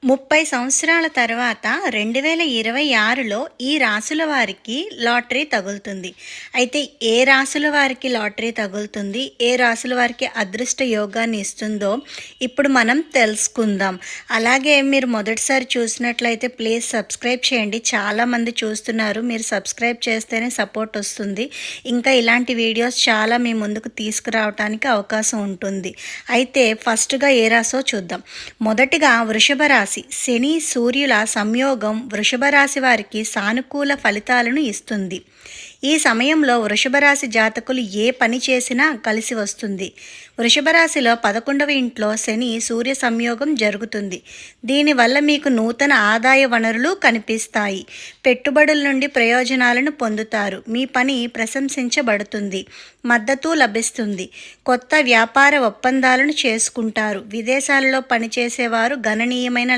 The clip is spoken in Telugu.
30 సంవత్సరాల తర్వాత 2026లో ఈ రాసుల వారికి లాటరీ తగులుతుంది. అయితే ఏ రాసుల వారికి లాటరీ తగులుతుంది, ఏ రాసుల వారికి అదృష్ట యోగాన్ని ఇస్తుందో ఇప్పుడు మనం తెలుసుకుందాం. అలాగే మీరు మొదటిసారి చూసినట్లయితే ప్లీజ్ సబ్స్క్రైబ్ చేయండి. చాలామంది చూస్తున్నారు. మీరు సబ్స్క్రైబ్ చేస్తేనే సపోర్ట్ వస్తుంది. ఇంకా ఇలాంటి వీడియోస్ చాలా మీ ముందుకు తీసుకురావడానికి అవకాశం ఉంటుంది. అయితే ఫస్ట్గా ఏ రాసో చూద్దాం. మొదటిగా వృషభ రాశి. శని సూర్యుల సంయోగం వృషభ రాశి వారికి సానుకూల ఫలితాలను ఇస్తుంది. ఈ సమయంలో వృషభ రాశి జాతకులు ఏ పని చేసినా కలిసి వస్తుంది. వృషభ రాశిలో 11వ ఇంట్లో శని సూర్య సంయోగం జరుగుతుంది. దీనివల్ల మీకు నూతన ఆదాయ వనరులు కనిపిస్తాయి. పెట్టుబడుల నుండి ప్రయోజనాలను పొందుతారు. మీ పని ప్రశంసించబడుతుంది. మద్దతు లభిస్తుంది. కొత్త వ్యాపార ఒప్పందాలను చేసుకుంటారు. విదేశాలలో పనిచేసేవారు గణనీయమైన